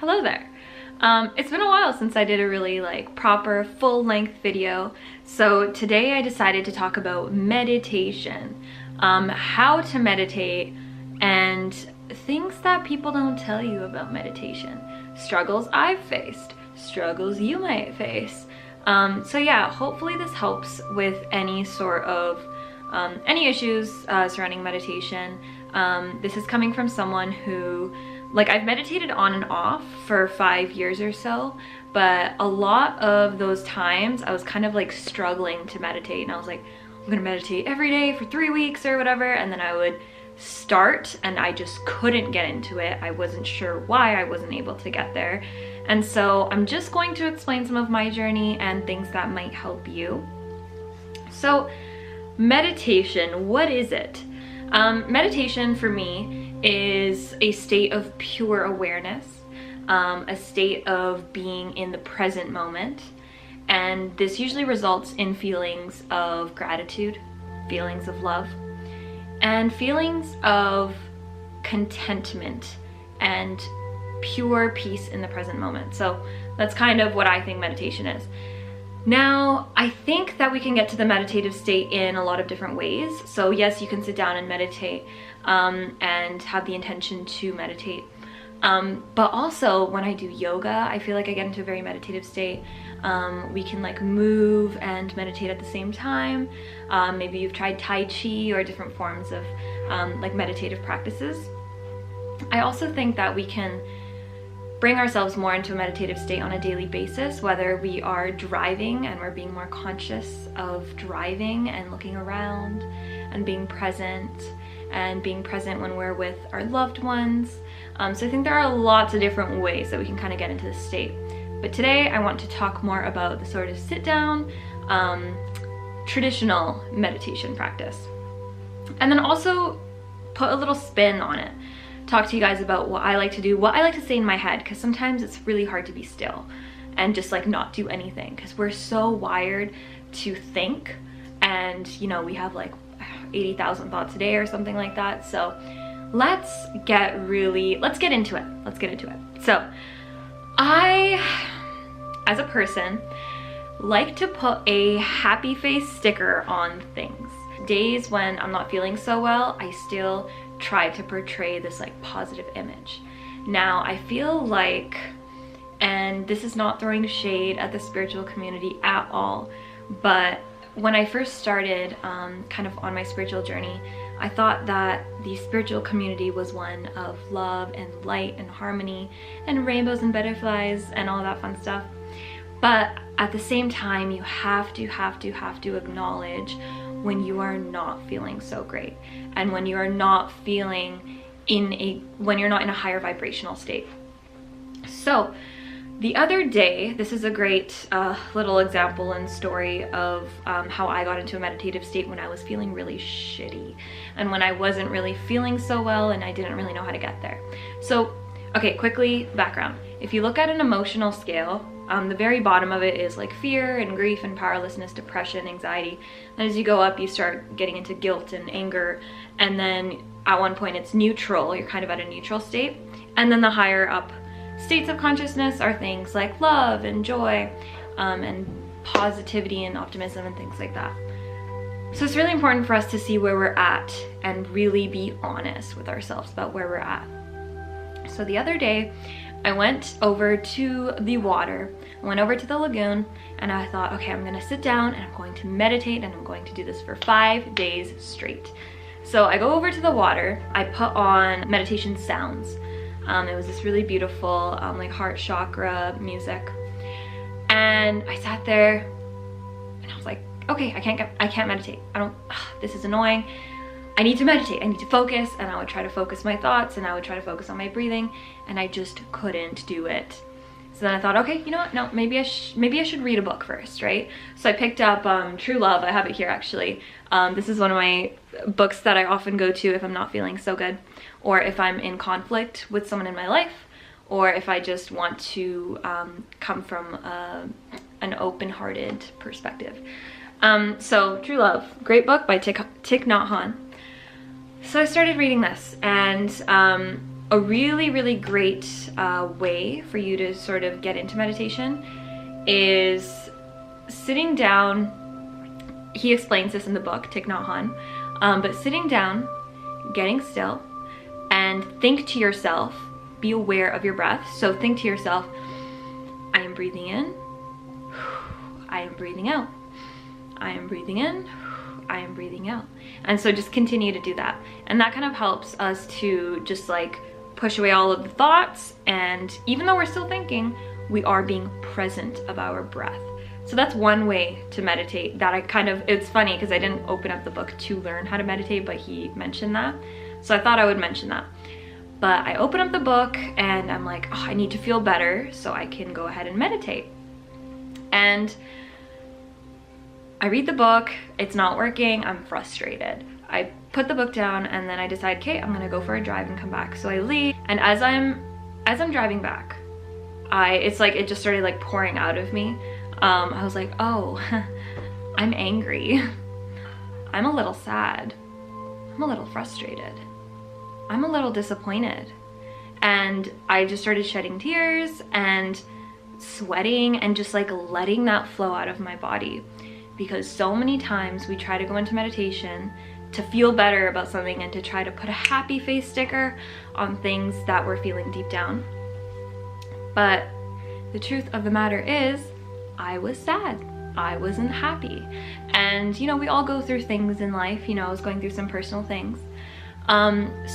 Hello there. It's been a while since I did a really proper full-length video, so today I decided to talk about meditation, how to meditate, and things that people don't tell you about meditation, struggles I've faced, struggles you might face. So yeah, hopefully this helps with any sort of any issues surrounding meditation. This is coming from someone who, I've meditated on and off for 5 years or so, but a lot of those times I was kind of struggling to meditate, and I was like, I'm gonna meditate every day for 3 weeks or whatever, and then I would start and I just couldn't get into it. I wasn't sure why I wasn't able to get there. And so I'm just going to explain some of my journey and things that might help you. So meditation, what is it? Meditation for me is a state of pure awareness, a state of being in the present moment, and this usually results in feelings of gratitude, feelings of love, and feelings of contentment and pure peace in the present moment. So that's kind of what I think meditation is. Now, I think that we can get to the meditative state in a lot of different ways. So yes, you can sit down and meditate and have the intention to meditate. But also when I do yoga, I feel like I get into a very meditative state. We can move and meditate at the same time. Maybe you've tried Tai Chi or different forms of meditative practices. I also think that we can bring ourselves more into a meditative state on a daily basis, whether we are driving and we're being more conscious of driving and looking around and being present when we're with our loved ones. So I think there are lots of different ways that we can kind of get into this state. But today I want to talk more about the sort of sit down, traditional meditation practice. And then also put a little spin on it. Talk to you guys about what I like to do, what I like to say in my head, because sometimes it's really hard to be still and just not do anything, because we're so wired to think, and we have 80,000 thoughts a day or something like that. So let's get into it. So I, as a person, like to put a happy face sticker on things. Days when I'm not feeling so well, I still try to portray this positive image. Now I feel and this is not throwing shade at the spiritual community at all, but when I first started kind of on my spiritual journey, I thought that the spiritual community was one of love and light and harmony and rainbows and butterflies and all that fun stuff. But at the same time, you have to acknowledge when you are not feeling so great, and when you are not feeling when you're not in a higher vibrational state. So the other day, this is a great little example and story of how I got into a meditative state when I was feeling really shitty and when I wasn't really feeling so well and I didn't really know how to get there. So, okay, quickly, background. If you look at an emotional scale, the very bottom of it is fear and grief and powerlessness, depression, anxiety. And as you go up, you start getting into guilt and anger. And then at one point it's neutral, you're kind of at a neutral state. And then the higher up states of consciousness are things like love and joy and positivity and optimism and things like that. So it's really important for us to see where we're at and really be honest with ourselves about where we're at. So the other day, I went over to the water, I went over to the lagoon, and I thought, okay, I'm gonna sit down and I'm going to meditate, and I'm going to do this for 5 days straight. So I go over to the water, I put on meditation sounds. It was this really beautiful heart chakra music. And I sat there and I was like, okay, I can't meditate. This is annoying. I need to meditate, I need to focus, and I would try to focus my thoughts and I would try to focus on my breathing, and I just couldn't do it. So then I thought, okay, you know what, no, maybe I should read a book first, right? So I picked up True Love. I have it here actually. This is one of my books that I often go to if I'm not feeling so good, or if I'm in conflict with someone in my life, or if I just want to come from an open-hearted perspective. So True Love, great book by Thich Nhat Hanh. So I started reading this, and a really, really great way for you to sort of get into meditation is sitting down. He explains this in the book, Thich Nhat Hanh, but sitting down, getting still, and think to yourself, be aware of your breath. So think to yourself, I am breathing in, I am breathing out, I am breathing in, I am breathing out. And so just continue to do that. And that kind of helps us to just like push away all of the thoughts. And even though we're still thinking, we are being present about our breath. So that's one way to meditate that it's funny because I didn't open up the book to learn how to meditate, but he mentioned that. So I thought I would mention that. But I open up the book and I'm like, oh, I need to feel better so I can go ahead and meditate. And I read the book, it's not working, I'm frustrated. I put the book down and then I decide, okay, I'm gonna go for a drive and come back. So I leave, and as I'm driving back, it's like it just started like pouring out of me. I was like, oh, I'm angry. I'm a little sad. I'm a little frustrated. I'm a little disappointed. And I just started shedding tears and sweating and just like letting that flow out of my body. Because so many times we try to go into meditation to feel better about something and to try to put a happy face sticker on things that we're feeling deep down. But the truth of the matter is, I was sad. I wasn't happy. And you know, we all go through things in life. You know, I was going through some personal things.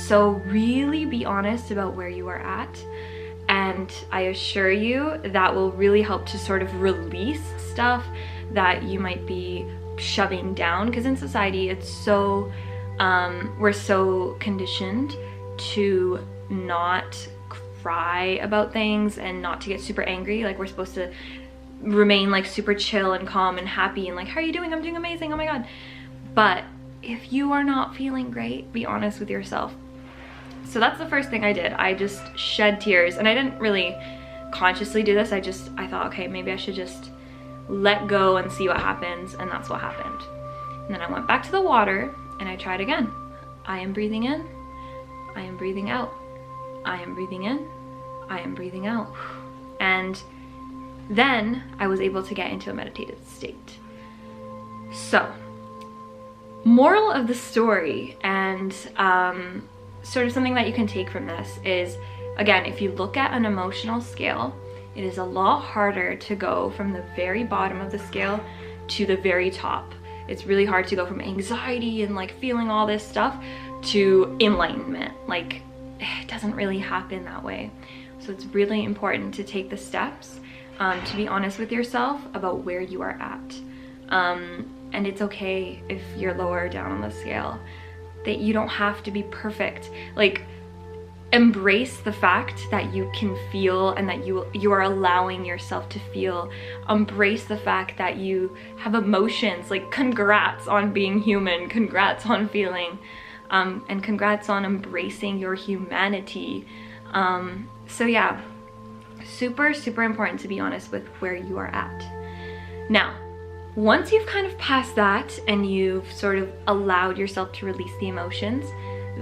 So really be honest about where you are at. And I assure you that will really help to sort of release stuff that you might be shoving down. Because in society, it's so, we're so conditioned to not cry about things and not to get super angry. Like we're supposed to remain like super chill and calm and happy and like, how are you doing? I'm doing amazing, oh my god. But if you are not feeling great, be honest with yourself. So that's the first thing I did. I just shed tears, and I didn't really consciously do this. I thought, okay, maybe I should just let go and see what happens, and that's what happened. And then I went back to the water and I tried again. I am breathing in, I am breathing out, I am breathing in, I am breathing out. And then I was able to get into a meditative state. So, moral of the story, and sort of something that you can take from this is, again, if you look at an emotional scale, it is a lot harder to go from the very bottom of the scale to the very top. It's really hard to go from anxiety and like feeling all this stuff to enlightenment. Like, it doesn't really happen that way. So it's really important to take the steps to be honest with yourself about where you are at. And it's okay if you're lower down on the scale, that you don't have to be perfect. Like, embrace the fact that you can feel and that you are allowing yourself to feel. Embrace the fact that you have emotions. Like, congrats on being human, congrats on feeling, and congrats on embracing your humanity. So yeah, super, super important to be honest with where you are at. Now, once you've kind of passed that and you've sort of allowed yourself to release the emotions,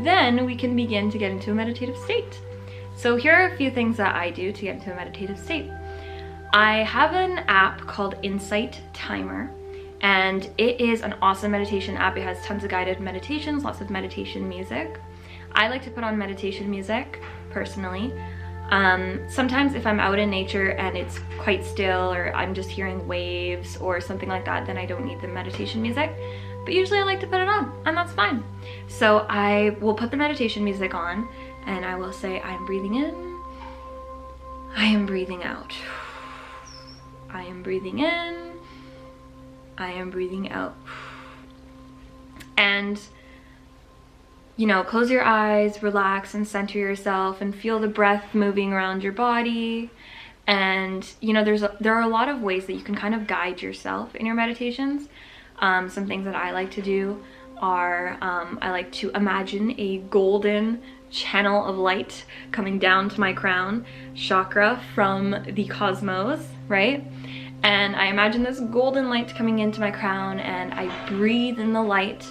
then we can begin to get into a meditative state. So here are a few things that I do to get into a meditative state. I have an app called Insight Timer, and it is an awesome meditation app. It has tons of guided meditations, lots of meditation music. I like to put on meditation music personally. Sometimes if I'm out in nature and it's quite still, or I'm just hearing waves or something like that, then I don't need the meditation music. But usually I like to put it on, and that's fine. So I will put the meditation music on and I will say, I am breathing in, I am breathing out. I am breathing in, I am breathing out. And you know, close your eyes, relax and center yourself and feel the breath moving around your body. And you know, there are a lot of ways that you can kind of guide yourself in your meditations. Some things that I like to do are, I like to imagine a golden channel of light coming down to my crown chakra from the cosmos, right? And I imagine this golden light coming into my crown, and I breathe in the light,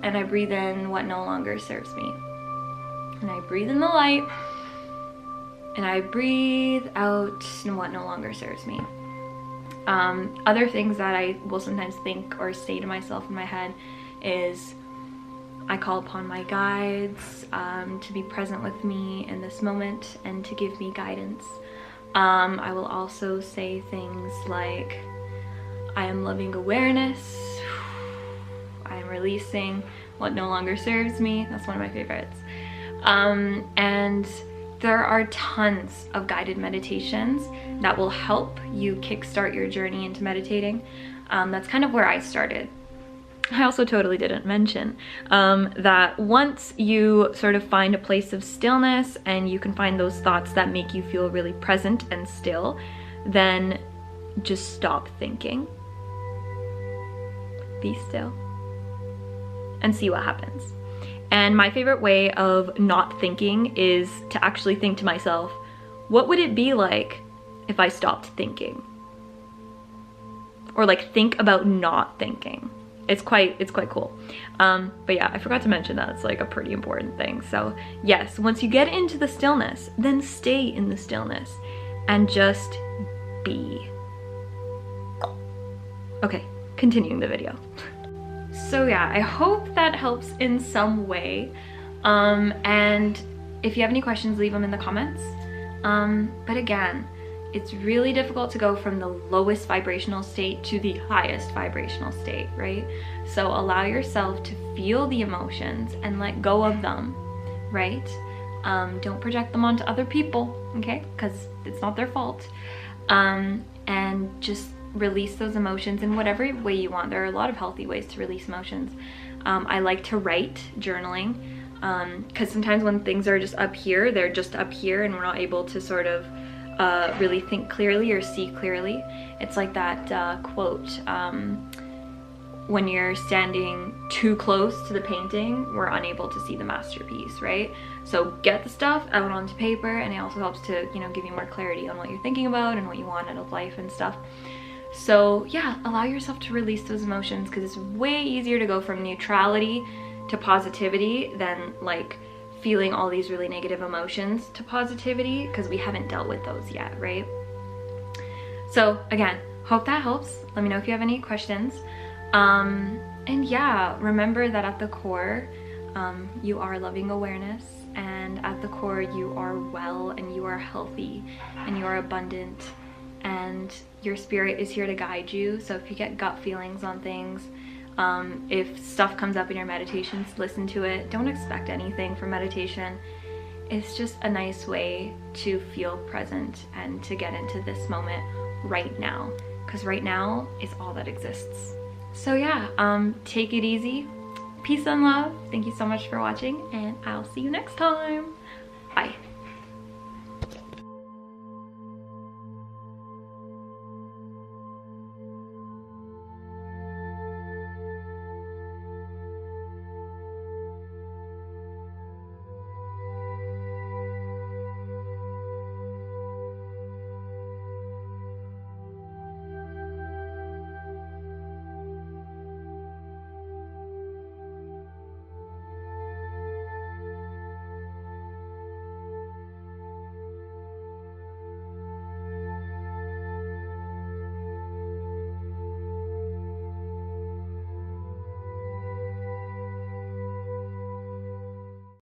and I breathe in what no longer serves me. and I breathe in the light, and I breathe out what no longer serves me. Other things that I will sometimes think or say to myself in my head is I call upon my guides to be present with me in this moment and to give me guidance. I will also say things like I am loving awareness, I am releasing what no longer serves me. That's one of my favorites. And there are tons of guided meditations that will help you kickstart your journey into meditating. That's kind of where I started. I also totally didn't mention that once you sort of find a place of stillness and you can find those thoughts that make you feel really present and still, then just stop thinking. Be still and see what happens. And my favorite way of not thinking is to actually think to myself, what would it be like if I stopped thinking? Or like think about not thinking. It's quite cool. But yeah, I forgot to mention that it's like a pretty important thing. So yes, once you get into the stillness, then stay in the stillness and just be. Okay, continuing the video. So yeah, I hope that helps in some way. And if you have any questions, leave them in the comments. But again, it's really difficult to go from the lowest vibrational state to the highest vibrational state, right? So allow yourself to feel the emotions and let go of them, right? Don't project them onto other people, okay? Because it's not their fault. And just release those emotions in whatever way you want. There are a lot of healthy ways to release emotions. I like to write, journaling, because sometimes when things are just up here, they're just up here and we're not able to sort of really think clearly or see clearly. It's like that quote, when you're standing too close to the painting, we're unable to see the masterpiece, right? So get the stuff out onto paper, and it also helps to, you know, give you more clarity on what you're thinking about and what you want out of life and stuff. So yeah, allow yourself to release those emotions, because it's way easier to go from neutrality to positivity than like feeling all these really negative emotions to positivity, because we haven't dealt with those yet, right? So again, hope that helps. Let me know if you have any questions. And yeah, remember that at the core, you are loving awareness, and at the core you are well, and you are healthy, and you are abundant, and your spirit is here to guide you. So if you get gut feelings on things, if stuff comes up in your meditations, listen to it. Don't expect anything from meditation. It's just a nice way to feel present and to get into this moment right now, because right now is all that exists. So yeah, take it easy. Peace and love. Thank you so much for watching, and I'll see you next time.